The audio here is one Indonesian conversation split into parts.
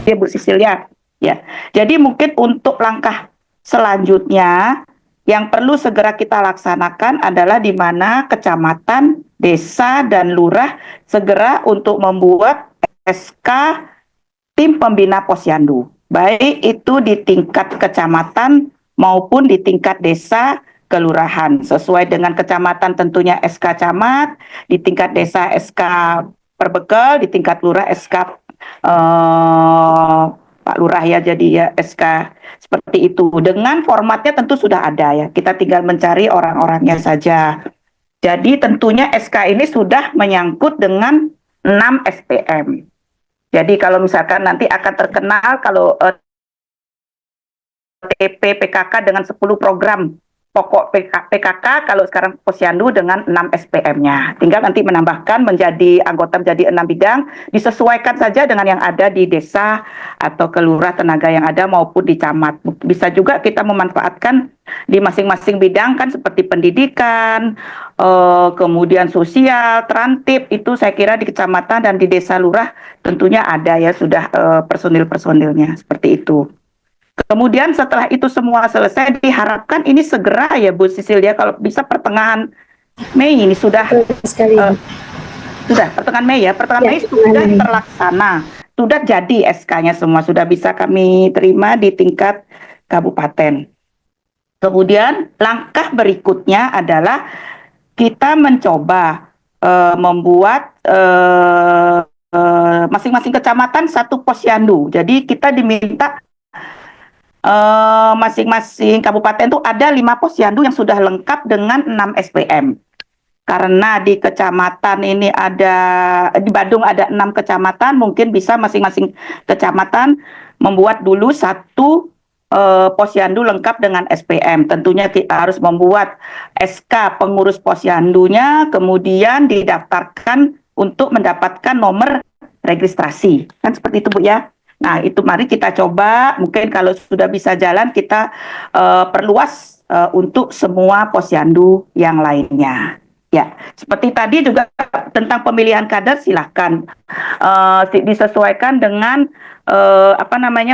ya Bu Sisilia. Ya, jadi mungkin untuk langkah selanjutnya yang perlu segera kita laksanakan adalah di mana kecamatan, desa, dan lurah segera untuk membuat SK tim pembina posyandu, baik itu di tingkat kecamatan maupun di tingkat desa kelurahan. Sesuai dengan kecamatan tentunya SK camat, di tingkat desa SK perbekal, di tingkat lurah SK Pak Lurah ya, jadi ya SK seperti itu. Dengan formatnya tentu sudah ada ya, kita tinggal mencari orang-orangnya saja. Jadi tentunya SK ini sudah menyangkut dengan 6 SPM. Jadi kalau misalkan nanti akan terkenal kalau TP PKK dengan 10 program pokok PKK, kalau sekarang posyandu dengan 6 SPM-nya. Tinggal nanti menambahkan menjadi anggota menjadi 6 bidang, disesuaikan saja dengan yang ada di desa atau kelurah tenaga yang ada maupun di camat. Bisa juga kita memanfaatkan di masing-masing bidang kan seperti pendidikan, kemudian sosial, terantip, itu saya kira di kecamatan dan di desa lurah tentunya ada ya sudah personil-personilnya seperti itu. Kemudian setelah itu semua selesai, diharapkan ini segera ya Bu Sisilia, kalau bisa pertengahan Mei ini sudah sudah pertengahan Mei ya, pertengahan Mei sudah terlaksana, sudah jadi SK-nya semua, sudah bisa kami terima di tingkat kabupaten. Kemudian langkah berikutnya adalah kita mencoba membuat masing-masing kecamatan satu posyandu. Jadi kita diminta masing-masing kabupaten itu ada 5 posyandu yang sudah lengkap dengan 6 SPM. Karena di kecamatan ini ada, di Badung ada 6 kecamatan, mungkin bisa masing-masing kecamatan membuat dulu satu posyandu lengkap dengan SPM. Tentunya kita harus membuat SK pengurus posyandunya, kemudian didaftarkan untuk mendapatkan nomor registrasi. Kan seperti itu Bu ya. Nah, itu mari kita coba, mungkin kalau sudah bisa jalan kita perluas untuk semua posyandu yang lainnya. Ya, seperti tadi juga tentang pemilihan kader silahkan disesuaikan dengan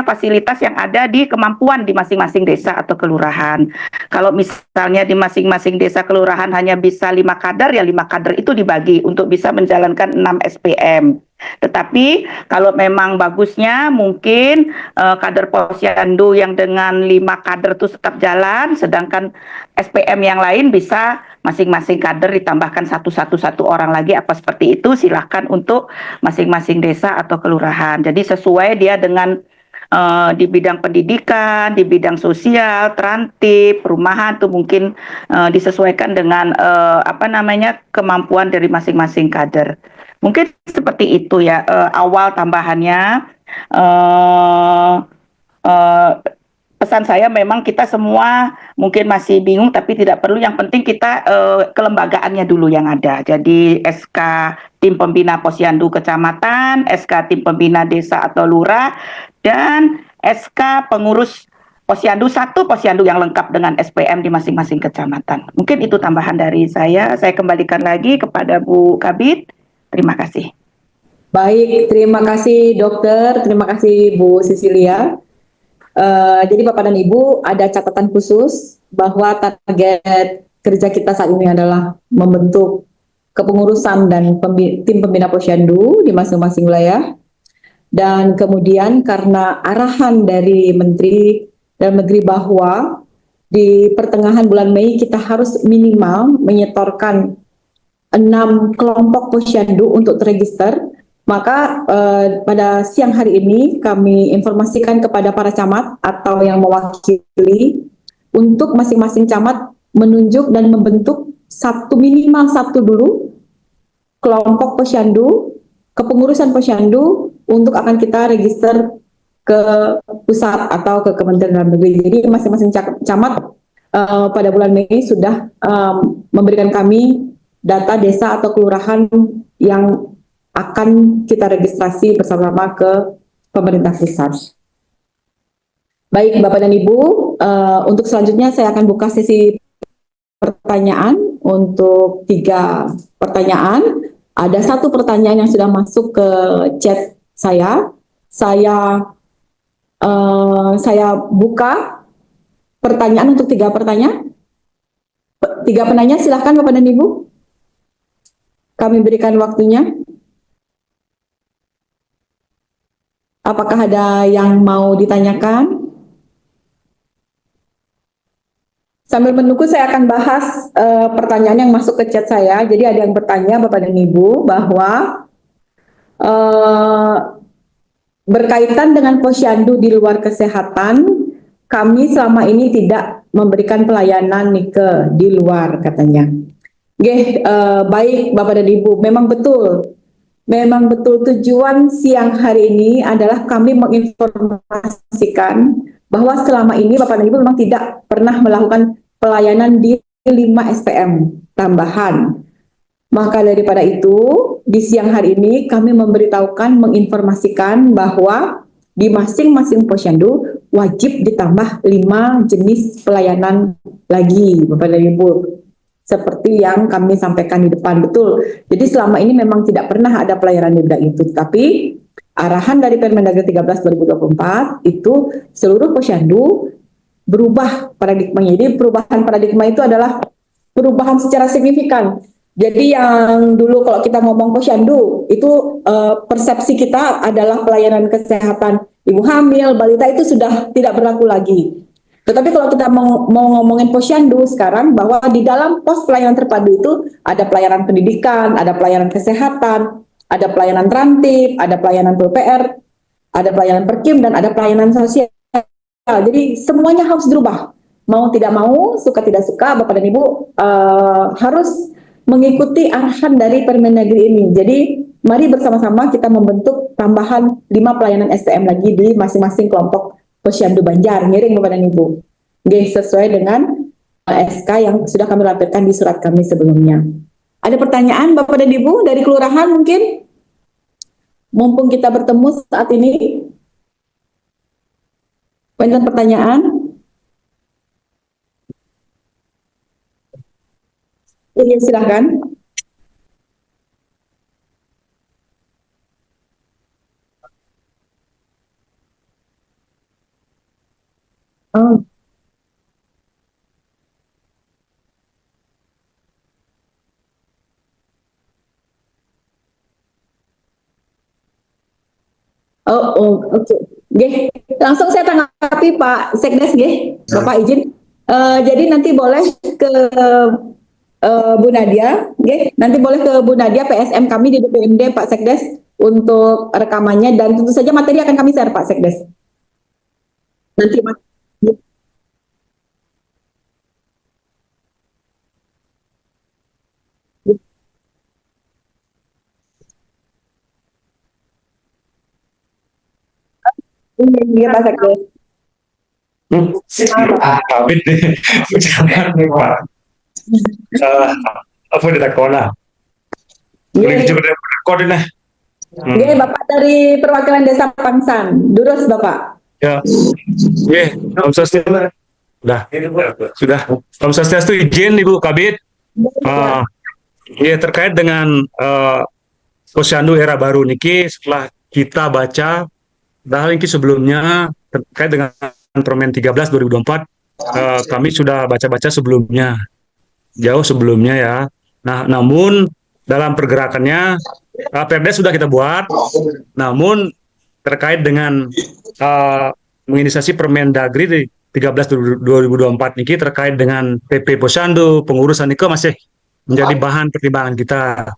fasilitas yang ada di kemampuan di masing-masing desa atau kelurahan. Kalau misalnya di masing-masing desa kelurahan hanya bisa 5 kader, ya 5 kader itu dibagi untuk bisa menjalankan 6 SPM. Tetapi kalau memang bagusnya mungkin kader posyandu yang dengan 5 kader itu tetap jalan, sedangkan SPM yang lain bisa masing-masing kader ditambahkan satu orang lagi, apa seperti itu, silahkan untuk masing-masing desa atau kelurahan. Jadi sesuai dia dengan di bidang pendidikan, di bidang sosial, terantip, perumahan itu mungkin disesuaikan dengan kemampuan dari masing-masing kader. Mungkin seperti itu ya awal tambahannya. Pesan saya memang kita semua mungkin masih bingung, tapi tidak perlu, yang penting kita kelembagaannya dulu yang ada. Jadi SK tim pembina posyandu kecamatan, SK tim pembina desa atau lurah, dan SK pengurus posyandu, satu posyandu yang lengkap dengan SPM di masing-masing kecamatan. Mungkin itu tambahan dari saya kembalikan lagi kepada Bu Kabid. Terima kasih. Baik, terima kasih dokter, terima kasih Bu Sisilia. Jadi Bapak dan Ibu, ada catatan khusus bahwa target kerja kita saat ini adalah membentuk kepengurusan dan tim pembina posyandu di masing-masing wilayah. Dan kemudian karena arahan dari Menteri Dalam Negeri bahwa di pertengahan bulan Mei kita harus minimal menyetorkan 6 kelompok posyandu untuk terregister, maka pada siang hari ini kami informasikan kepada para camat atau yang mewakili untuk masing-masing camat menunjuk dan membentuk minimal satu dulu kelompok posyandu, kepengurusan posyandu untuk akan kita register ke pusat atau ke Kementerian Dalam Negeri. Jadi masing-masing camat pada bulan Mei sudah memberikan kami data desa atau kelurahan yang akan kita registrasi bersama-sama ke pemerintah pusat. Baik Bapak dan Ibu, untuk selanjutnya saya akan buka sesi pertanyaan untuk 3 pertanyaan. Ada 1 pertanyaan yang sudah masuk ke chat saya. Saya Saya buka pertanyaan untuk tiga pertanyaan. Tiga penanya, silahkan Bapak dan Ibu. Kami berikan waktunya. Apakah ada yang mau ditanyakan? Sambil menunggu saya akan bahas pertanyaan yang masuk ke chat saya. Jadi ada yang bertanya Bapak dan Ibu bahwa eh, berkaitan dengan posyandu di luar kesehatan, kami selama ini tidak memberikan pelayanan Nike di luar katanya. Baik Bapak dan Ibu, memang betul tujuan siang hari ini adalah kami menginformasikan bahwa selama ini Bapak dan Ibu memang tidak pernah melakukan pelayanan di 5 SPM tambahan. Maka daripada itu, di siang hari ini kami memberitahukan, menginformasikan bahwa di masing-masing posyandu wajib ditambah 5 jenis pelayanan lagi, Bapak dan Ibu. Seperti yang kami sampaikan di depan, betul. Jadi selama ini memang tidak pernah ada pelayanan di bidang itu, tapi arahan dari Permendagri 13 2024 itu seluruh posyandu berubah paradigmanya. Jadi perubahan paradigma itu adalah perubahan secara signifikan. Jadi yang dulu kalau kita ngomong posyandu itu persepsi kita adalah pelayanan kesehatan ibu hamil, balita itu sudah tidak berlaku lagi. Tetapi kalau kita mau ngomongin posyandu sekarang, bahwa di dalam pos pelayanan terpadu itu ada pelayanan pendidikan, ada pelayanan kesehatan, ada pelayanan terantip, ada pelayanan PUPR, ada pelayanan perkim, dan ada pelayanan sosial. Jadi semuanya harus dirubah. Mau tidak mau, suka tidak suka, Bapak dan Ibu harus mengikuti arahan dari Permendagri ini. Jadi mari bersama-sama kita membentuk tambahan 5 pelayanan STM lagi di masing-masing kelompok posyandu Banjar, miring Bapak dan Ibu. Sesuai dengan SK yang sudah kami lampirkan di surat kami sebelumnya. Ada pertanyaan Bapak dan Ibu dari kelurahan mungkin? Mumpung kita bertemu saat ini. Wonten pertanyaan? Iya, silahkan. Oh, oke. Langsung saya tanggapi Pak Sekdes, Bapak izin. Jadi nanti boleh ke Bu Nadia, nanti boleh ke Bu Nadia PSM kami di DPMD Pak Sekdes untuk rekamannya, dan tentu saja materi akan kami share Pak Sekdes. Nanti iya Pak Sekdes. Kami nih, jangan nih Pak. Apa di Takona? Boleh coba rekod nih. Bapak dari perwakilan Desa Pangsan, Durus Bapak. Ya, Om Swastiastu. Sudah. Om Swastiastu izin Ibu Kabid. Terkait dengan posyandu era baru niki, setelah kita baca hal ini sebelumnya terkait dengan Permen 13 2024, kami sudah baca-baca sebelumnya, jauh sebelumnya ya. Nah, namun dalam pergerakannya Perda sudah kita buat, namun terkait dengan menginisiasi Permendagri 13 2024 niki terkait dengan PP Posyandu, pengurusan itu masih menjadi bahan pertimbangan kita.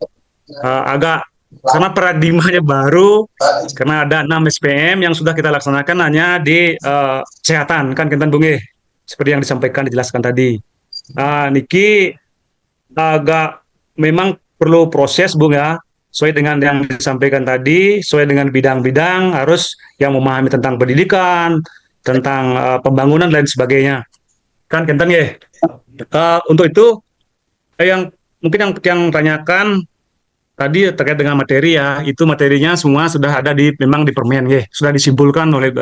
Agak karena paradigmanya baru, karena ada 6 SPM yang sudah kita laksanakan hanya di kesehatan, kan Kintan Bunge, seperti yang disampaikan, dijelaskan tadi. Niki agak memang perlu proses Bung ya, sesuai dengan yang disampaikan tadi, sesuai dengan bidang-bidang, harus yang memahami tentang pendidikan, tentang pembangunan dan sebagainya. Kan Kintan ya. Untuk itu yang mungkin yang tanyakan tadi terkait dengan materi ya, itu materinya semua sudah ada memang di Permen ya, sudah disimpulkan oleh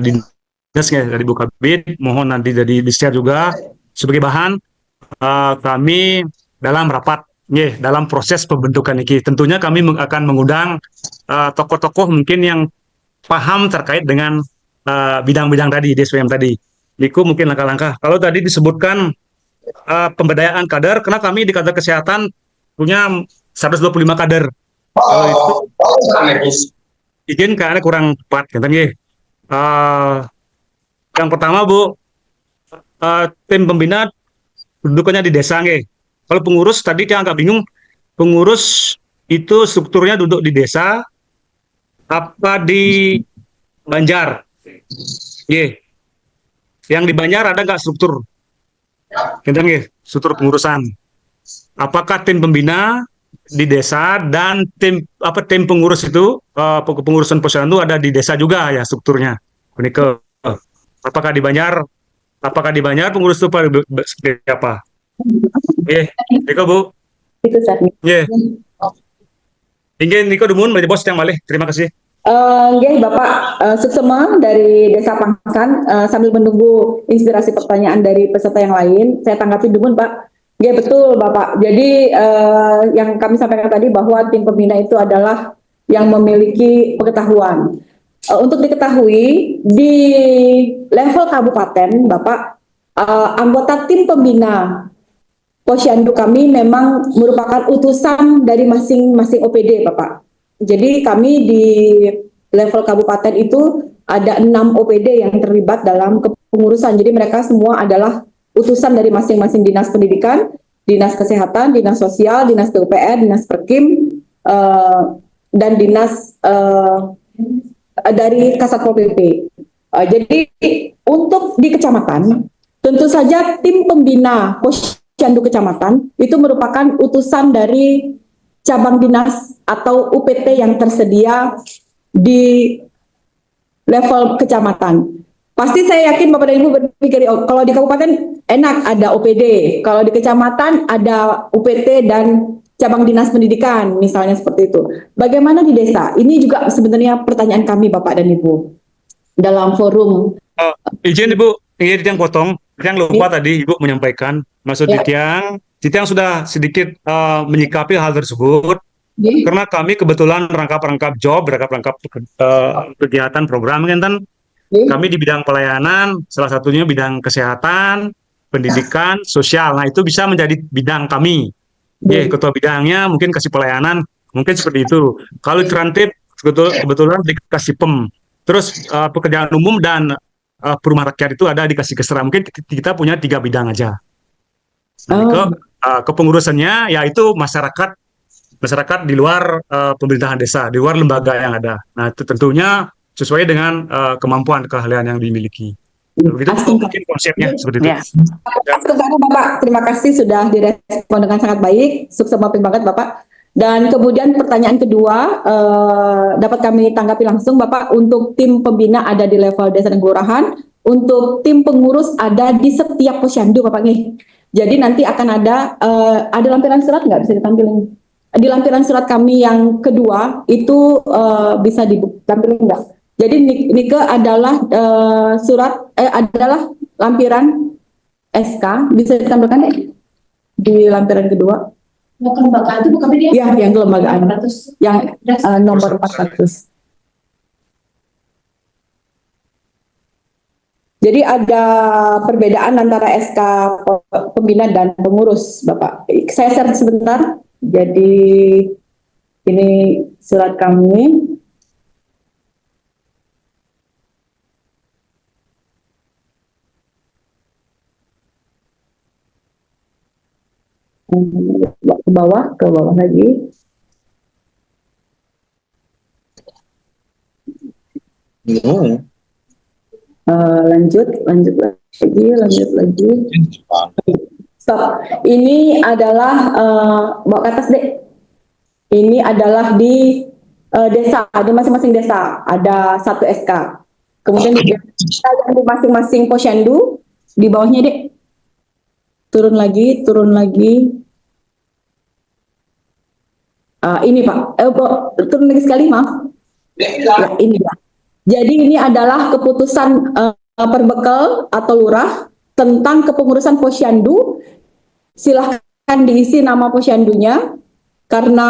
dinas ya, dari Bu Kabid, mohon nanti jadi di-share juga sebagai bahan kami dalam rapat ya, dalam proses pembentukan ini. Tentunya kami akan mengundang tokoh-tokoh mungkin yang paham terkait dengan bidang-bidang tadi, DSWM tadi. Itu mungkin langkah-langkah. Kalau tadi disebutkan pemberdayaan kader, karena kami di kader kesehatan punya 125 kader. Kalau itu izin karena kurang tepat, kan ya. Yang pertama Bu, tim pembina dudukannya di desa nggih. Kalau pengurus tadi dia agak bingung, pengurus itu strukturnya duduk di desa apa di Banjar? Nggih. Yang di Banjar ada nggak struktur? Kinten nggih, struktur pengurusan. Apakah tim pembina di desa dan tim pengurus itu pengurusan posyandu ada di desa juga ya strukturnya. Kunike. Apakah di Banjar? Apakah di Banjar pengurus itu seperti apa? Nggih, Niko Bu. Itu saat ini. Nggih. Ingin Niko Dumun menjadi bos yang malih. Terima kasih. Nggih, Bapak Suksema dari Desa Pangsan, sambil menunggu inspirasi pertanyaan dari peserta yang lain, saya tanggapi dulu, Pak. Nggih, betul, Bapak. Jadi yang kami sampaikan tadi bahwa tim pembina itu adalah yang memiliki pengetahuan. Untuk diketahui, di level kabupaten, Bapak, anggota tim pembina Posyandu kami memang merupakan utusan dari masing-masing OPD, Bapak. Jadi kami di level kabupaten itu ada 6 OPD yang terlibat dalam kepengurusan. Jadi mereka semua adalah utusan dari masing-masing dinas pendidikan, dinas kesehatan, dinas sosial, dinas PUPR, dinas Perkim, dan dinas dari Kasatpol PP. Jadi untuk di kecamatan, tentu saja tim pembina Posyandu kecamatan itu merupakan utusan dari cabang dinas atau UPT yang tersedia di level kecamatan. Pasti saya yakin Bapak dan Ibu berpikir, oh, kalau di kabupaten enak ada OPD, kalau di kecamatan ada UPT dan cabang dinas pendidikan, misalnya seperti itu. Bagaimana di desa? Ini juga sebenarnya pertanyaan kami Bapak dan Ibu dalam forum. Izin Ibu, ini yang potong, yang lupa tadi Ibu menyampaikan, maksud Titiang sudah sedikit menyikapi hal tersebut, karena kami kebetulan rangkap kegiatan program kan, kami di bidang pelayanan, salah satunya bidang kesehatan, pendidikan, sosial. Nah itu bisa menjadi bidang kami. Ketua bidangnya mungkin kasih pelayanan, mungkin seperti itu. Kalau Trantip kebetulan dikasih PEM. Terus pekerjaan umum dan perumahan rakyat itu ada dikasih Kesra. Mungkin kita punya 3 bidang aja. Nah, kepengurusannya yaitu masyarakat di luar pemerintahan desa, di luar lembaga yang ada. Nah, itu tentunya sesuai dengan kemampuan keahlian yang dimiliki. Begitu mungkin konsepnya seperti itu. Bapak, terima kasih sudah direspon dengan sangat baik. Sukses banget Bapak. Dan kemudian pertanyaan kedua dapat kami tanggapi langsung Bapak. Untuk tim pembina ada di level desa dan kelurahan. Untuk tim pengurus ada di setiap posyandu Bapak nih. Jadi nanti akan ada lampiran surat nggak bisa ditampilkan? Di lampiran surat kami yang kedua itu bisa ditampilkan nggak? Jadi Nike adalah adalah lampiran SK, bisa ditampilkan ya? Di lampiran kedua. Kelembagaan itu bukan media? Ya, yang kelembagaan. Yang nomor 400. Jadi ada perbedaan antara SK pembina dan pengurus, Bapak. Saya share sebentar. Jadi ini surat kami. Ke bawah lagi. Lanjut lagi. Stop. Ini adalah bawa ke atas deh. Ini adalah di desa, di masing-masing desa ada 1 SK. Kemudian di masing-masing posyandu di bawahnya deh. Turun lagi. Ini Pak, turun lagi sekali maaf. Ya, ini ya. Jadi ini adalah keputusan perbekal atau lurah tentang kepengurusan posyandu. Silahkan diisi nama posyandunya karena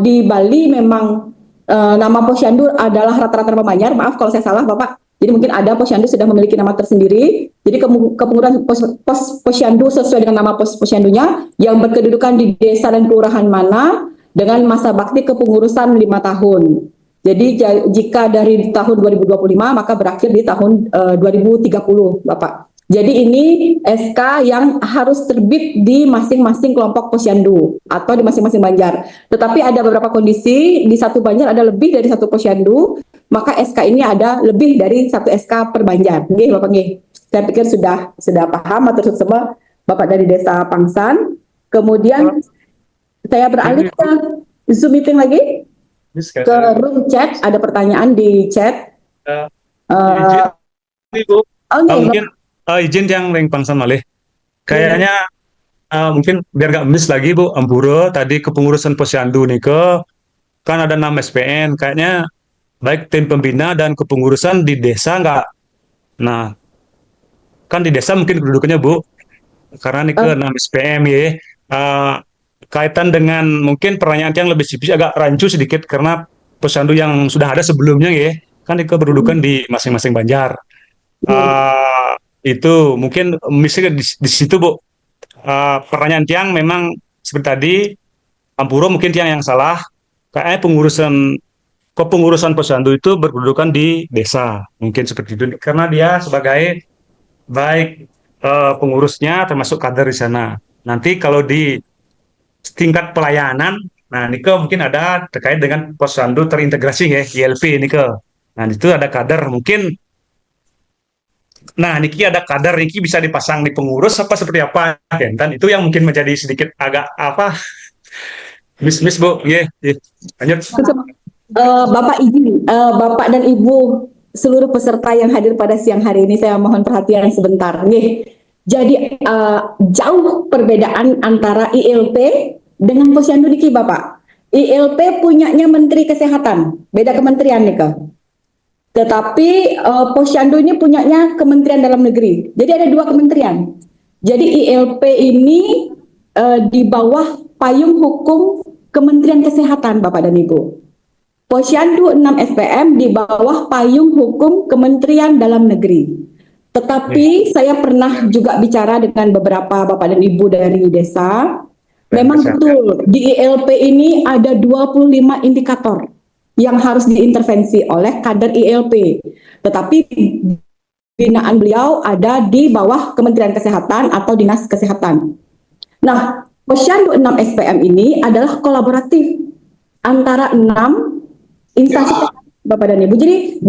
di Bali memang nama posyandu adalah rata-rata Banyar. Maaf kalau saya salah Bapak. Jadi mungkin ada posyandu sudah memiliki nama tersendiri. Jadi kepengurusan pos posyandu sesuai dengan nama pos posyandunya yang berkedudukan di desa dan kelurahan mana dengan masa bakti kepengurusan 5 tahun. Jadi jika dari tahun 2025 maka berakhir di tahun 2030, Bapak. Jadi ini SK yang harus terbit di masing-masing kelompok posyandu atau di masing-masing banjar. Tetapi ada beberapa kondisi di satu banjar ada lebih dari satu posyandu, maka SK ini ada lebih dari satu SK per banjar. Nggih, Bapak nggih. Saya pikir sudah paham atau semua Bapak dari Desa Pangsan. Kemudian saya beralih ke Zoom meeting lagi ke room chat. Ada pertanyaan di chat. Ibu, Oke, mungkin izin yang ring pangsan malih. Kayaknya mungkin biar nggak miss lagi Bu, Ampura tadi kepengurusan posyandu nih kan ada 6 SPN. Kayaknya baik tim pembina dan kepengurusan di desa nggak. Nah, kan di desa mungkin kedudukannya Bu, karena nih ke 6 SPM ya. Kaitan dengan mungkin pertanyaan yang lebih spesifik agak rancu sedikit karena posyandu yang sudah ada sebelumnya ya, kan itu kedudukan di masing-masing banjar. Itu mungkin misalnya di situ Bu, pertanyaan tiang memang seperti tadi Ampuro mungkin tiang yang salah, kayaknya kepengurusan posyandu itu berkedudukan di desa, mungkin seperti itu karena dia sebagai baik pengurusnya termasuk kader di sana. Nanti kalau di tingkat pelayanan, nah Nike mungkin ada terkait dengan posyandu terintegrasi ya, ILP Nike. Nah itu ada kader mungkin. Nah, Niki ada kader, Niki bisa dipasang di pengurus apa seperti apa, kan? Itu yang mungkin menjadi sedikit agak apa, miss Bu, lanjut. Bapak izin, Bapak dan Ibu seluruh peserta yang hadir pada siang hari ini saya mohon perhatian sebentar, nih. Jadi jauh perbedaan antara ILP dengan posyandu Niki, Bapak. ILP punyanya Menteri Kesehatan, beda kementerian nih, Kak. Tetapi posyandu ini punyanya Kementerian Dalam Negeri. Jadi ada 2 kementerian. Jadi ILP ini di bawah payung hukum Kementerian Kesehatan, Bapak dan Ibu. Posyandu 6 SPM di bawah payung hukum Kementerian Dalam Negeri. Tetapi saya pernah juga bicara dengan beberapa Bapak dan Ibu dari desa. Memang betul di ILP ini ada 25 indikator yang harus diintervensi oleh kader ILP. Tetapi binaan beliau ada di bawah Kementerian Kesehatan atau Dinas Kesehatan. Nah, posyandu 6 SPM ini adalah kolaboratif antara 6 instansi Bapak dan Ibu. Jadi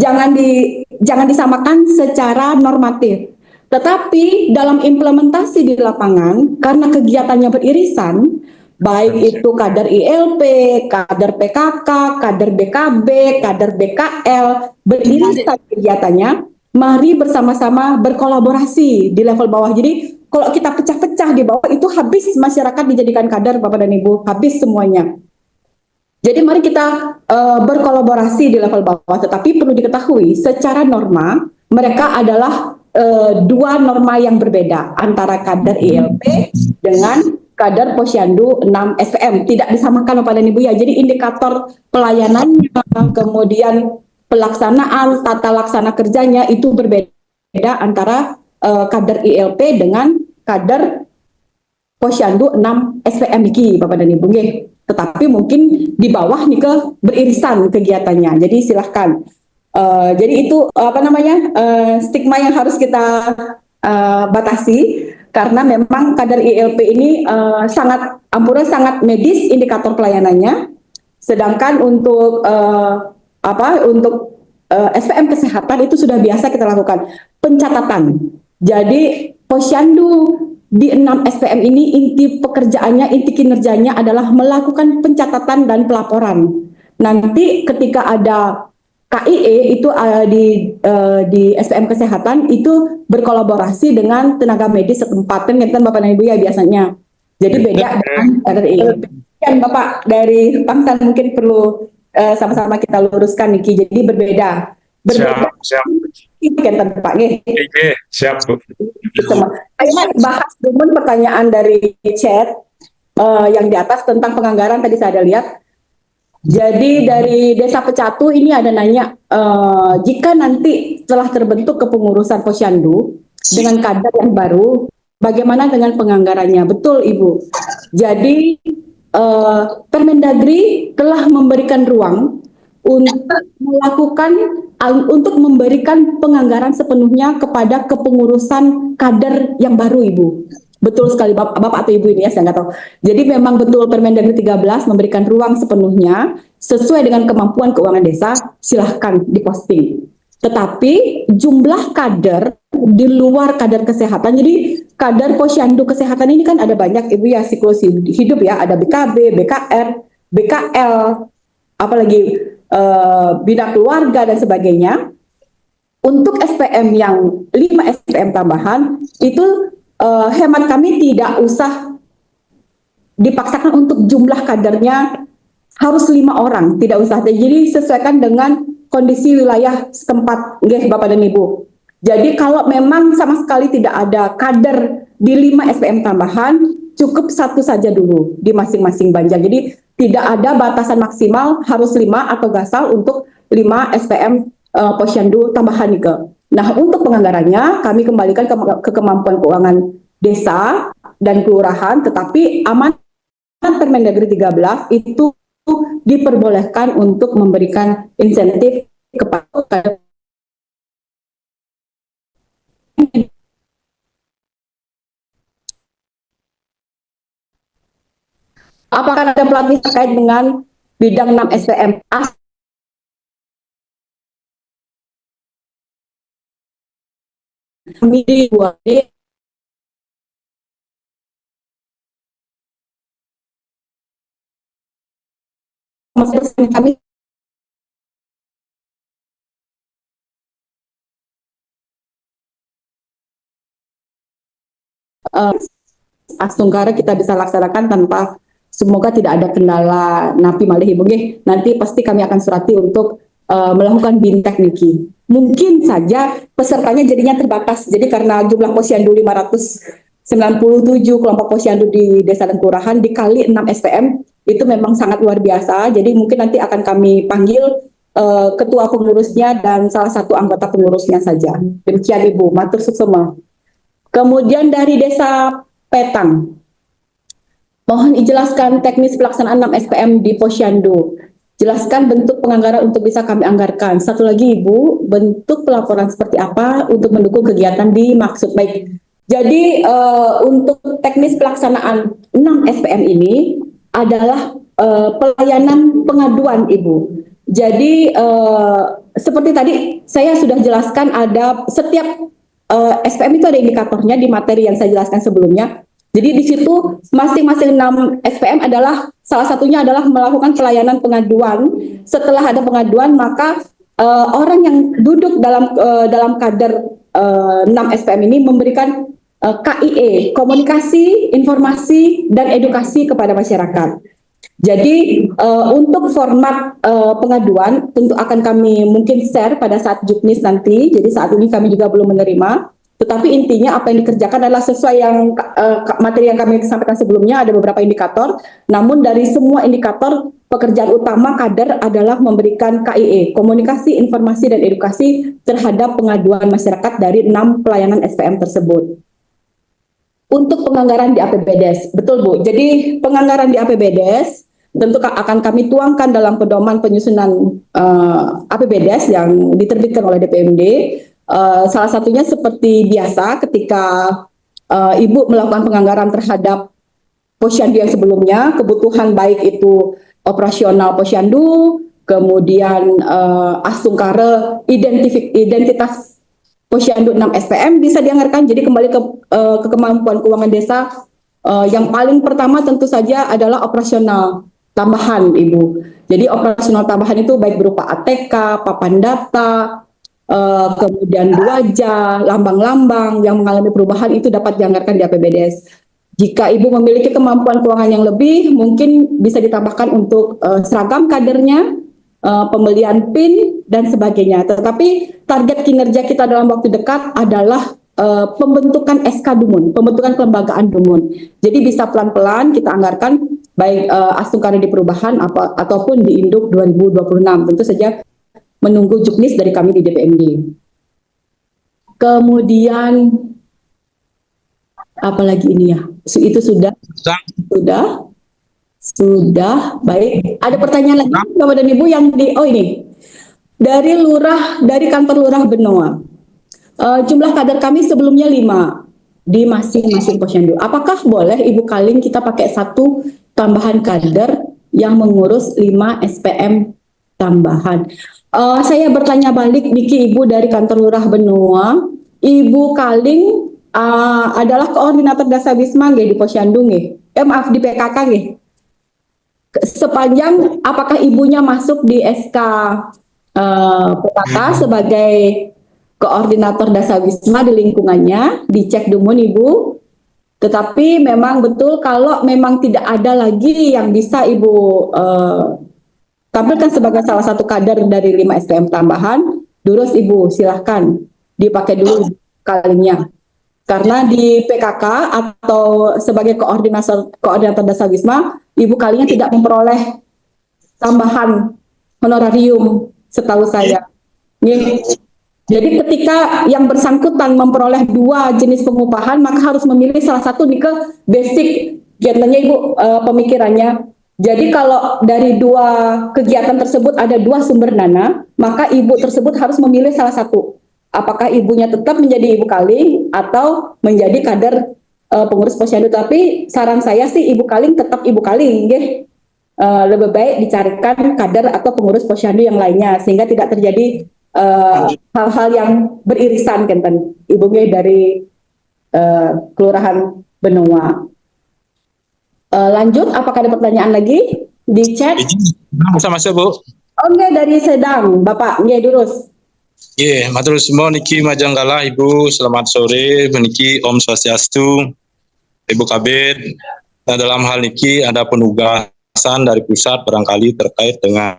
jangan disamakan secara normatif. Tetapi dalam implementasi di lapangan karena kegiatannya beririsan, baik itu kader ILP, kader PKK, kader BKB, kader BKL, beririsan kegiatannya, mari bersama-sama berkolaborasi di level bawah. Jadi kalau kita pecah-pecah di bawah itu habis masyarakat dijadikan kader, Bapak dan Ibu, habis semuanya. Jadi mari kita berkolaborasi di level bawah, tetapi perlu diketahui secara norma mereka adalah 2 norma yang berbeda antara kader ILP dengan kader posyandu 6 SPM. Tidak disamakan Bapak dan Ibu ya. Jadi indikator pelayanannya, kemudian pelaksanaan, tata laksana kerjanya itu berbeda antara kader ILP dengan kader posyandu 6 SPM iki Bapak dan Ibu. Tetapi mungkin di bawah nih beririsan kegiatannya. Jadi silahkan. Jadi itu stigma yang harus kita batasi. Karena memang kader ILP ini Ampura sangat medis indikator pelayanannya, sedangkan untuk SPM kesehatan itu sudah biasa kita lakukan pencatatan. Jadi posyandu di 6 SPM ini inti pekerjaannya, inti kinerjanya adalah melakukan pencatatan dan pelaporan. Nanti ketika ada KIE itu di SPM Kesehatan itu berkolaborasi dengan tenaga medis setempat kan Bapak dan Ibu ya biasanya. Jadi beda dengan kader ILP. Kan Bapak dari Pangsan mungkin perlu sama-sama kita luruskan Niki. Jadi berbeda. Siap. Kan Pak nggih. Siap Bu. Saya bahas dulu pertanyaan dari chat yang di atas tentang penganggaran tadi saya ada lihat. Jadi dari Desa Pecatu ini ada nanya, jika nanti telah terbentuk kepengurusan Posyandu dengan kader yang baru, bagaimana dengan penganggarannya? Betul Ibu. Jadi Permendagri telah memberikan ruang untuk memberikan penganggaran sepenuhnya kepada kepengurusan kader yang baru Ibu. Betul sekali Bapak atau Ibu ini ya, saya nggak tahu. Jadi memang betul Permendagri 13 memberikan ruang sepenuhnya sesuai dengan kemampuan keuangan desa, silahkan diposting. Tetapi jumlah kader di luar kader kesehatan, jadi kader Posyandu kesehatan ini kan ada banyak Ibu ya, siklus hidup ya, ada BKB, BKR, BKL, apalagi bina keluarga dan sebagainya. Untuk SPM yang 5 SPM tambahan itu hemat kami tidak usah dipaksakan untuk jumlah kadernya harus 5 orang, tidak usah. Jadi sesuaikan dengan kondisi wilayah setempat, nggih Bapak dan Ibu. Jadi kalau memang sama sekali tidak ada kader di 5 SPM tambahan, cukup 1 saja dulu di masing-masing Banjar. Jadi tidak ada batasan maksimal harus 5 atau gasal untuk 5 SPM Posyandu tambahan nih. Nah, untuk penganggarannya kami kembalikan ke kemampuan keuangan desa dan kelurahan, tetapi amanat Permendagri 13 itu diperbolehkan untuk memberikan insentif kepada apakah ada pelatihan terkait dengan bidang 6 SPM kami di 2D kami Astunggara kita bisa laksanakan tanpa, semoga tidak ada kendala napi malih Ibu nggih. Nanti pasti kami akan surati untuk melakukan bintek niki. Mungkin saja pesertanya jadinya terbatas. Jadi karena jumlah Posyandu 597 kelompok Posyandu di desa dan kelurahan dikali 6 SPM itu memang sangat luar biasa. Jadi mungkin nanti akan kami panggil ketua pengurusnya dan salah satu anggota pengurusnya saja. Demikian Ibu, matur suksema. Kemudian dari Desa Petang, mohon dijelaskan teknis pelaksanaan 6 SPM di Posyandu. Jelaskan bentuk penganggaran untuk bisa kami anggarkan. Satu lagi Ibu, bentuk pelaporan seperti apa untuk mendukung kegiatan dimaksud. Baik, jadi untuk teknis pelaksanaan 6 SPM ini adalah pelayanan pengaduan Ibu. Jadi seperti tadi saya sudah jelaskan, ada setiap SPM itu ada indikatornya di materi yang saya jelaskan sebelumnya. Jadi di situ masing-masing 6 SPM adalah salah satunya adalah melakukan pelayanan pengaduan. Setelah ada pengaduan, maka orang yang duduk dalam kader 6 SPM ini memberikan KIE, komunikasi, informasi, dan edukasi kepada masyarakat. Jadi untuk format pengaduan tentu akan kami mungkin share pada saat Juknis nanti. Jadi saat ini kami juga belum menerima. Tetapi intinya apa yang dikerjakan adalah sesuai yang materi yang kami sampaikan sebelumnya, ada beberapa indikator. Namun dari semua indikator, pekerjaan utama kader adalah memberikan KIE, komunikasi, informasi, dan edukasi terhadap pengaduan masyarakat dari 6 pelayanan SPM tersebut. Untuk penganggaran di APBDes, betul Bu. Jadi penganggaran di APBDes tentu akan kami tuangkan dalam pedoman penyusunan APBDes yang diterbitkan oleh DPMD. Salah satunya seperti biasa ketika Ibu melakukan penganggaran terhadap Posyandu yang sebelumnya, kebutuhan baik itu operasional Posyandu, kemudian Astungkare, identitas Posyandu 6 SPM bisa dianggarkan. Jadi kembali ke kemampuan keuangan desa, yang paling pertama tentu saja adalah operasional tambahan Ibu. Jadi operasional tambahan itu baik berupa ATK, papan data, kemudian wajah, lambang-lambang yang mengalami perubahan itu dapat dianggarkan di APBDes. Jika Ibu memiliki kemampuan keuangan yang lebih, mungkin bisa ditambahkan untuk seragam kadernya, pembelian PIN, dan sebagainya. Tetapi target kinerja kita dalam waktu dekat adalah pembentukan SK Dumun, pembentukan kelembagaan Dumun. Jadi bisa pelan-pelan kita anggarkan baik Astung Karedi Perubahan ataupun di Induk 2026. Tentu saja menunggu juknis dari kami di DPMD. Kemudian apalagi ini ya? Itu sudah. Baik. Ada pertanyaan lagi Bapak dan Ibu yang ini dari kantor Lurah Benoa. Jumlah kader kami sebelumnya 5 di masing-masing posyandu. Apakah boleh Ibu Kaling kita pakai 1 tambahan kader yang mengurus 5 SPM tambahan? Saya bertanya balik Niki Ibu dari kantor Lurah Benoa. Ibu Kaling adalah koordinator Dasawisma di posyandu maaf di PKK sepanjang apakah ibunya masuk di SK PKK sebagai koordinator Dasawisma di lingkungannya, dicek dulu Ibu. Tetapi memang betul kalau memang tidak ada lagi yang bisa Ibu tampilkan sebagai salah satu kader dari 5 SPM tambahan, terus Ibu silahkan dipakai dulu kalinya. Karena di PKK atau sebagai koordinator Dasawisma, Ibu Kalinya tidak memperoleh tambahan honorarium setahu saya. Jadi ketika yang bersangkutan memperoleh 2 jenis pengupahan, maka harus memilih salah satu ke basic. Biasanya Ibu pemikirannya. Jadi kalau dari 2 kegiatan tersebut ada 2 sumber dana, maka Ibu tersebut harus memilih salah satu. Apakah ibunya tetap menjadi Ibu Kaling atau menjadi kader pengurus posyandu. Tapi saran saya sih Ibu Kaling tetap Ibu Kaling, lebih baik dicarikan kader atau pengurus posyandu yang lainnya sehingga tidak terjadi hal-hal yang beririsan ibunya dari Kelurahan Benoa. Lanjut, apakah ada pertanyaan lagi di chat? Masa-masa Bu. Oke, dari Sedang, Bapak, durus. Matur semua niki Majanggala Ibu, selamat sore, meniki Om Swastiastu, Ibu Kabid. Nah, dalam hal niki ada penugasan dari pusat barangkali terkait dengan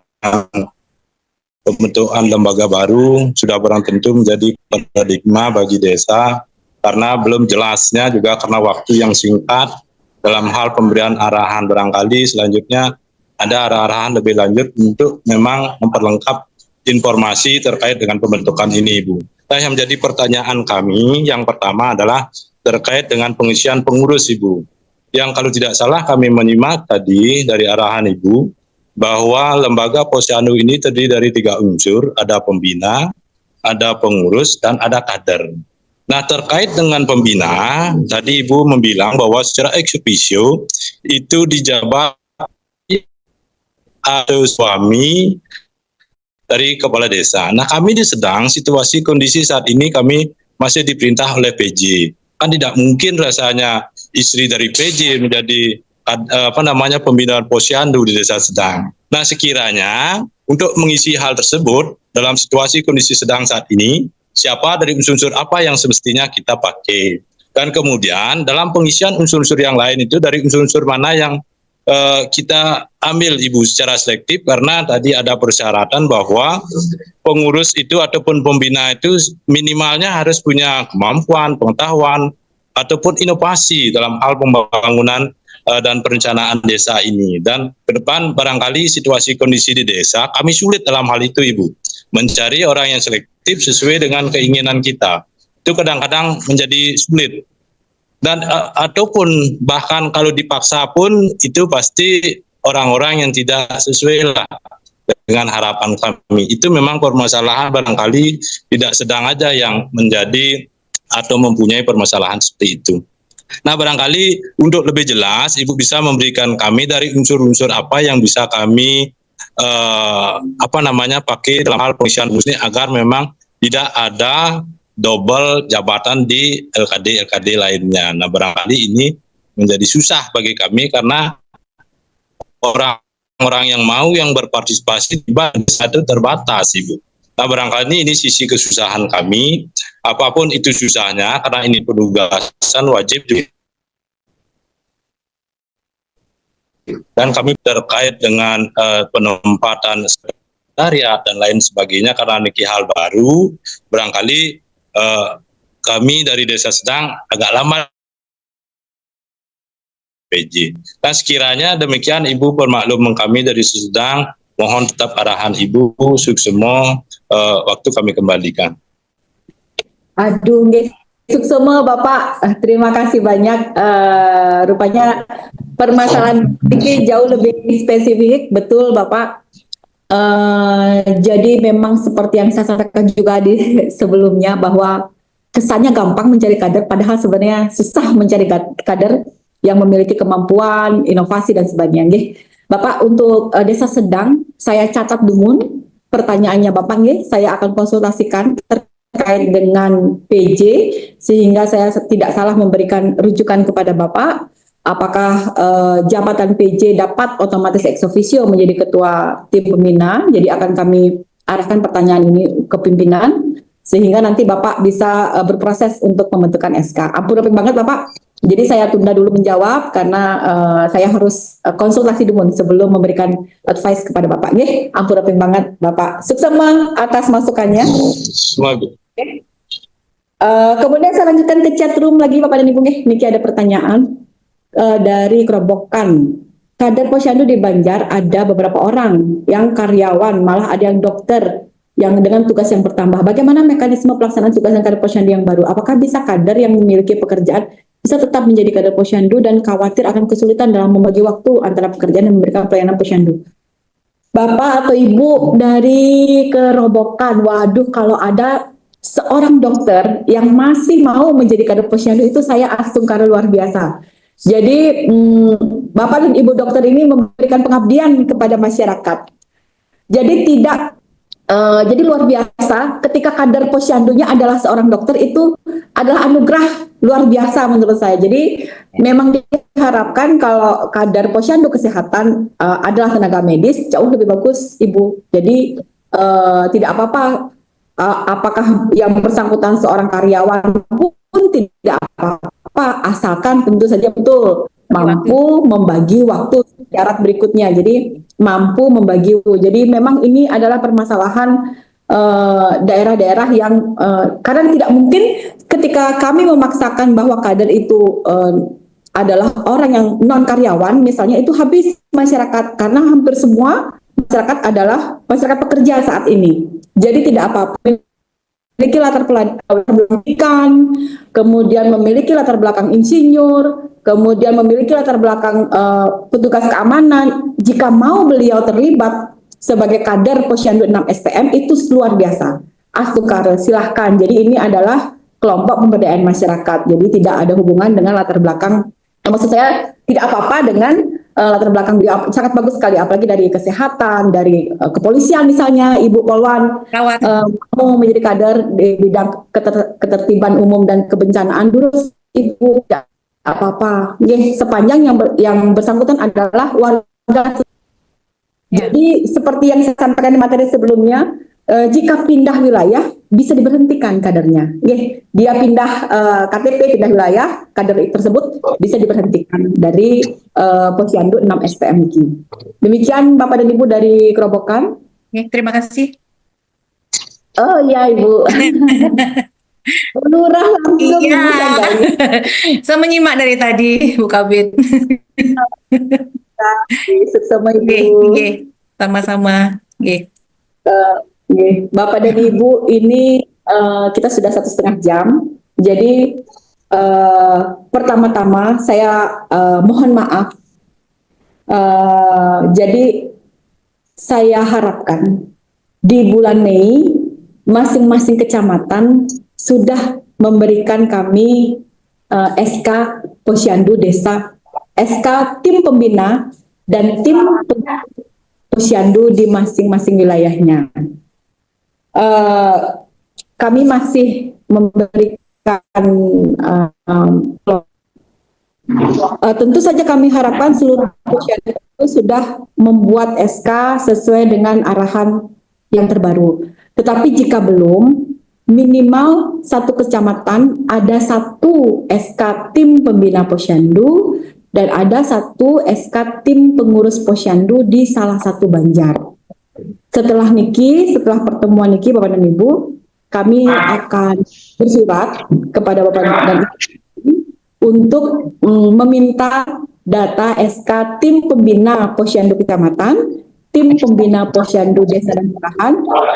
pembentukan lembaga baru, sudah barang tentu menjadi paradigma bagi desa, karena belum jelasnya juga karena waktu yang singkat dalam hal pemberian arahan barangkali selanjutnya ada arahan lebih lanjut untuk memang memperlengkap informasi terkait dengan pembentukan ini, Ibu. Nah, yang menjadi pertanyaan kami yang pertama adalah terkait dengan pengisian pengurus, Ibu. Yang kalau tidak salah kami menyimak tadi dari arahan Ibu bahwa lembaga posyandu ini terdiri dari 3 unsur, ada pembina, ada pengurus, dan ada kader. Nah, terkait dengan pembina, tadi Ibu membilang bahwa secara ex officio itu dijabat ada suami dari kepala desa. Nah, kami sedang situasi kondisi saat ini kami masih diperintah oleh PJ. Kan tidak mungkin rasanya istri dari PJ menjadi pembinaan posyandu di desa Sedang. Nah, sekiranya untuk mengisi hal tersebut dalam situasi kondisi sedang saat ini, siapa dari unsur-unsur apa yang semestinya kita pakai. Dan kemudian dalam pengisian unsur-unsur yang lain itu dari unsur-unsur mana yang kita ambil Ibu secara selektif, karena tadi ada persyaratan bahwa pengurus itu ataupun pembina itu minimalnya harus punya kemampuan, pengetahuan, ataupun inovasi dalam hal pembangunan dan perencanaan desa ini. Dan ke depan barangkali situasi kondisi di desa, kami sulit dalam hal itu Ibu, mencari orang yang selektif sesuai dengan keinginan kita. Itu kadang-kadang menjadi sulit. Dan ataupun bahkan kalau dipaksa pun itu pasti orang-orang yang tidak sesuai lah dengan harapan kami. Itu memang permasalahan barangkali tidak sedang aja yang menjadi atau mempunyai permasalahan seperti itu. Nah, barangkali untuk lebih jelas Ibu bisa memberikan kami dari unsur-unsur apa yang bisa kami pakai dalam hal pengisian ini agar memang tidak ada double jabatan di LKD lainnya. Nah, barangkali ini menjadi susah bagi kami karena orang-orang yang mau yang berpartisipasi di itu terbatas, Ibu. Nah, barangkali ini sisi kesusahan kami. Apapun itu susahnya, karena ini penugasan wajib juga. Dan kami terkait dengan penempatan sekretariat dan lain sebagainya, karena ini hal baru, barangkali kami dari Desa Sedang agak lama PJ. Nah, sekiranya demikian Ibu permaklum kami dari Sudang, mohon tetap arahan Ibu suksemo waktu kami kembalikan. Aduh, nggih. Suksema Bapak, terima kasih banyak. Rupanya permasalahan ini jauh lebih spesifik, betul Bapak. Jadi memang seperti yang saya sampaikan juga di sebelumnya bahwa kesannya gampang mencari kader, padahal sebenarnya susah mencari kader yang memiliki kemampuan, inovasi dan sebagainya. Nggih. Bapak, untuk Desa Sedang, saya catat dulu pertanyaannya Bapak, nggih. Saya akan konsultasikan terkait dengan PJ sehingga saya tidak salah memberikan rujukan kepada Bapak. Apakah jabatan PJ dapat otomatis ex officio menjadi ketua tim pembina? Jadi akan kami arahkan pertanyaan ini ke pimpinan sehingga nanti Bapak bisa berproses untuk pembentukan SK. Ampun banget Bapak. Jadi saya tunda dulu menjawab karena saya harus konsultasi dulu sebelum memberikan advice kepada Bapak. Nggih, ampun banget Bapak. Sukses atas masukannya. Semoga. Kemudian saya lanjutkan ke chat room lagi Bapak dan Ibu. Niki ada pertanyaan dari Kerobokan. Kader Posyandu di Banjar ada beberapa orang yang karyawan, malah ada yang dokter yang dengan tugas yang bertambah. Bagaimana mekanisme pelaksanaan tugas kader Posyandu yang baru? Apakah bisa kader yang memiliki pekerjaan bisa tetap menjadi kader Posyandu dan khawatir akan kesulitan dalam membagi waktu antara pekerjaan dan memberikan pelayanan Posyandu? Bapak atau Ibu dari Kerobokan, waduh kalau ada seorang dokter yang masih mau menjadi kader Posyandu itu saya asungkan luar biasa. Jadi Bapak dan Ibu dokter ini memberikan pengabdian kepada masyarakat. Jadi luar biasa ketika kader Posyandunya adalah seorang dokter, itu adalah anugerah luar biasa menurut saya. Jadi memang diharapkan kalau kader Posyandu kesehatan adalah tenaga medis jauh lebih bagus Ibu. Jadi tidak apa-apa apakah yang bersangkutan seorang karyawan pun tidak apa-apa, asalkan tentu saja betul mampu membagi waktu. Syarat berikutnya, jadi mampu membagi waktu. Jadi memang ini adalah permasalahan daerah-daerah yang karena tidak mungkin ketika kami memaksakan bahwa kader itu adalah orang yang non karyawan misalnya, itu habis masyarakat karena hampir semua masyarakat adalah masyarakat pekerja saat ini. Jadi tidak apa-apa memiliki latar pendidikan, kemudian memiliki latar belakang insinyur, kemudian memiliki latar belakang petugas keamanan. Jika mau beliau terlibat sebagai kader Posyandu 6 SPM itu luar biasa. Astukar, silahkan. Jadi ini adalah kelompok pemberdayaan masyarakat. Jadi tidak ada hubungan dengan latar belakang. Maksud saya tidak apa-apa dengan latar belakang beliau, sangat bagus sekali, apalagi dari kesehatan, dari kepolisian misalnya, Ibu Polwan mau menjadi kader di bidang ketertiban umum dan kebencanaan, dulu Ibu tidak apa-apa. Sepanjang yang bersangkutan adalah warga. Jadi seperti yang saya sampaikan di materi sebelumnya, jika pindah wilayah bisa diberhentikan kadernya. Dia pindah KTP, pindah wilayah, kader tersebut bisa diberhentikan dari Posyandu 6 SPMG. Demikian Bapak dan Ibu dari Kerobokan. Terima kasih. Oh iya Ibu. Lurah langsung. Iya. Saya menyimak dari tadi Bu Kabit. Sukses sama Ibu. Sama-sama. Bapak dan Ibu, ini kita sudah 1,5 jam. Jadi pertama-tama saya mohon maaf. Jadi saya harapkan di bulan Mei masing-masing kecamatan sudah memberikan kami SK Posyandu Desa, SK tim pembina dan tim Posyandu di masing-masing wilayahnya. Kami masih memberikan tentu saja kami harapkan seluruh Posyandu itu sudah membuat SK sesuai dengan arahan yang terbaru. Tetapi jika belum, minimal satu kecamatan ada satu SK tim pembina Posyandu dan ada satu SK tim pengurus Posyandu di salah satu Banjar. Setelah pertemuan Niki, Bapak dan Ibu, kami akan bersurat kepada Bapak dan Ibu untuk meminta data SK tim pembina Posyandu Kecamatan, tim pembina Posyandu Desa dan Kelurahan,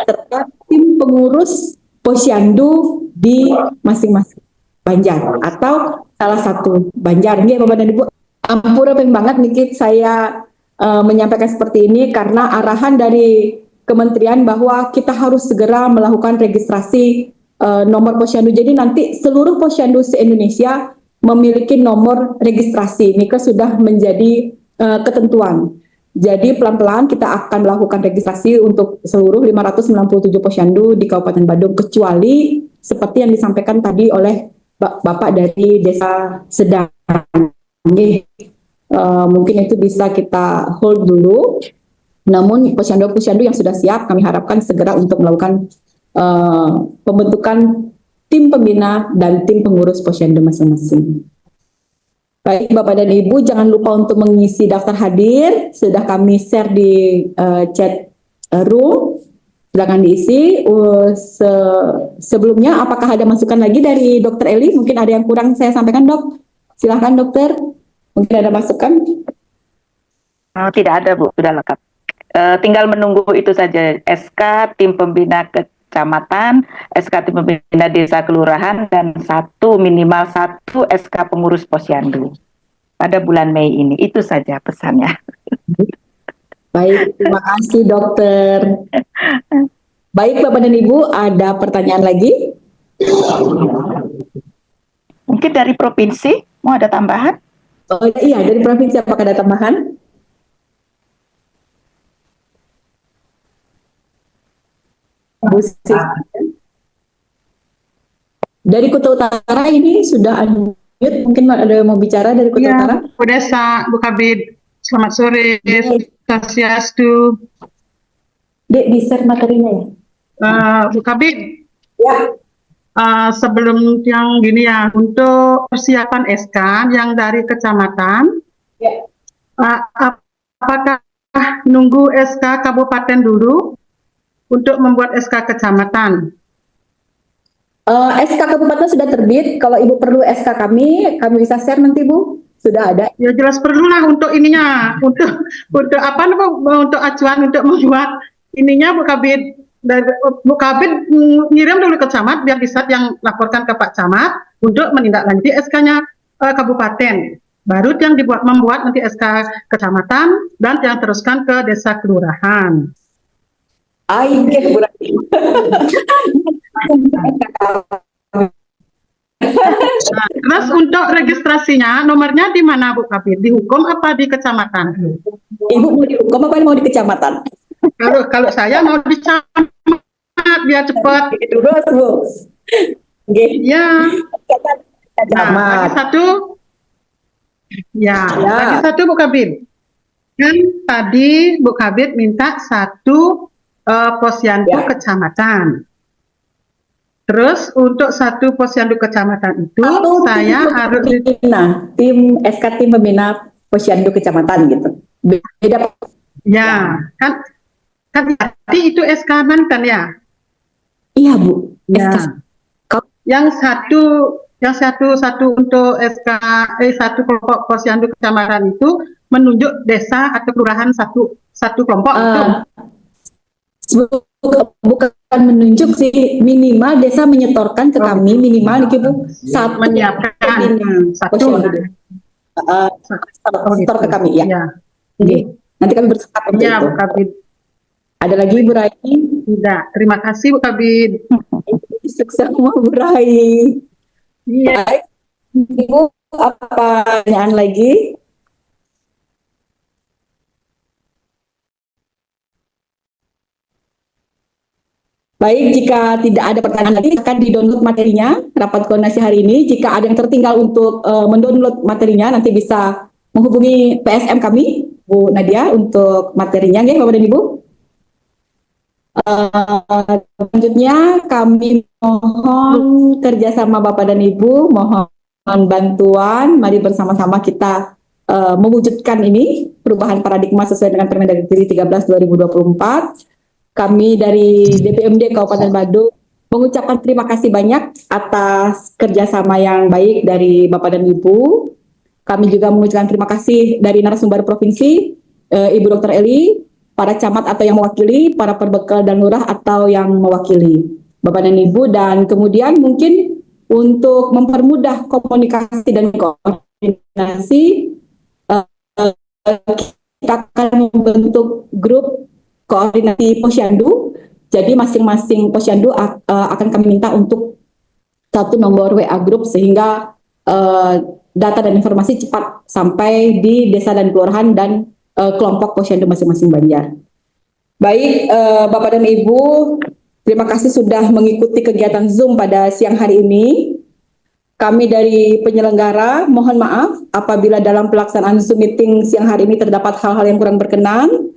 serta tim pengurus Posyandu di masing-masing Banjar atau salah satu Banjar. Nggih Bapak dan Ibu, ampura pengen banget niki saya menyampaikan seperti ini karena arahan dari Kementerian bahwa kita harus segera melakukan registrasi nomor Posyandu. Jadi nanti seluruh Posyandu se-Indonesia memiliki nomor registrasi. Ini sudah menjadi ketentuan. Jadi pelan-pelan kita akan melakukan registrasi untuk seluruh 597 Posyandu di Kabupaten Badung, kecuali seperti yang disampaikan tadi oleh Bapak dari Desa Sedang. Mungkin itu bisa kita hold dulu. Namun posyandu-posyandu yang sudah siap, kami harapkan segera untuk melakukan pembentukan tim pembina dan tim pengurus posyandu masing-masing. Baik Bapak dan Ibu, jangan lupa untuk mengisi daftar hadir. Sudah kami share di chat room. Silakan diisi. Sebelumnya, apakah ada masukan lagi dari Dr. Eli? Mungkin ada yang kurang saya sampaikan, Dok. Silakan Dokter. Mungkin ada masukan? Tidak ada Bu, sudah lengkap. Tinggal menunggu itu saja, SK tim pembina kecamatan, SK tim pembina desa kelurahan, dan minimal satu SK pengurus posyandu pada bulan Mei ini. Itu saja pesannya. Baik, terima kasih Dokter. Baik Bapak dan Ibu, ada pertanyaan lagi? Mungkin dari provinsi, mau ada tambahan? Oh iya, dari provinsi apakah ada tambahan? Bu Sis. Dari Kuta Utara ini sudah unmute, mungkin ada yang mau bicara dari Kuta Utara? Bu Desa, Bu Kabid, selamat sore, Swastiastu. Dek, di-share materinya ya? Bu Kabid, Ya. sebelum yang gini ya, untuk persiapan SK yang dari kecamatan, Ya. Apakah nunggu SK kabupaten dulu untuk membuat SK kecamatan? SK Kabupaten sudah terbit. Kalau Ibu perlu SK kami bisa share nanti Bu. Sudah ada. Ya jelas perlulah untuk ininya, untuk apa untuk acuan untuk membuat ininya Bu Kabid. Bu Kabid ngirim dulu ke camat biar bisa yang laporkan ke Pak Camat untuk menindaklanjuti SK-nya kabupaten. Baru yang membuat nanti SK kecamatan dan yang teruskan ke desa kelurahan. Aike berarti. Terus untuk registrasinya nomornya di mana Bu Kabid? Di hukum apa di kecamatan? Ibu mau dihukum apa mau di kecamatan? Kalau saya mau di camat biar cepat. Terus Bu. Ya. Nah, Camat. lagi satu. Ya, lagi satu Bu Kabid. Kan tadi Bu Kabid minta satu posyandu kecamatan. Terus untuk satu posyandu kecamatan itu saya harus tim SK tim pembina posyandu kecamatan gitu. Beda. Ya, kan tadi itu SK mantan ya. Iya Bu. Ya. SK. Yang satu untuk SK satu kelompok posyandu kecamatan itu menunjuk desa atau kelurahan satu kelompok itu. Bukan menunjuk sih, minimal desa menyetorkan ke kami minimal nih Bu satu menyiapkan satu setor ke kami ya. Ya. Nanti kami bersepakat untuk Ya, itu. Bu Kabid. Ada lagi Bu Raini? Tidak, terima kasih Bu Kabid. Sukses semua Bu Raini. Iya. Baik. Ibu, apa pertanyaan lagi? Baik, jika tidak ada pertanyaan lagi, akan di-download materinya, rapat koordinasi hari ini. Jika ada yang tertinggal untuk mendownload materinya, nanti bisa menghubungi PSM kami, Bu Nadia, untuk materinya, ya Bapak dan Ibu. Selanjutnya, kami mohon kerjasama Bapak dan Ibu, mohon bantuan, mari bersama-sama kita mewujudkan ini, perubahan paradigma sesuai dengan Permendagri 13/2024. Kami dari DPMD Kabupaten Badung mengucapkan terima kasih banyak atas kerjasama yang baik dari Bapak dan Ibu. kami juga mengucapkan terima kasih dari narasumber provinsi, Ibu Dr. Eli, para camat atau yang mewakili, para perbekal dan lurah atau yang mewakili Bapak dan Ibu, dan kemudian mungkin untuk mempermudah komunikasi dan koordinasi, kita akan membentuk grup koordinasi Posyandu. Jadi masing-masing Posyandu akan kami minta untuk satu nomor WA grup sehingga data dan informasi cepat sampai di desa dan kelurahan dan kelompok Posyandu masing-masing Banjar. Baik, Bapak dan Ibu, terima kasih sudah mengikuti kegiatan Zoom pada siang hari ini. Kami dari penyelenggara mohon maaf apabila dalam pelaksanaan Zoom meeting siang hari ini terdapat hal-hal yang kurang berkenan.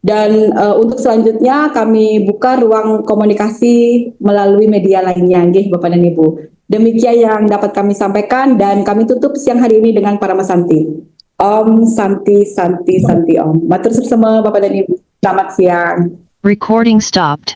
Dan untuk selanjutnya kami buka ruang komunikasi melalui media lainnya, nggih Bapak dan Ibu. Demikian yang dapat kami sampaikan dan kami tutup siang hari ini dengan Parama Santi. Om Santi Santi Santi Om. Matur bersama Bapak dan Ibu. Selamat siang. Recording stopped.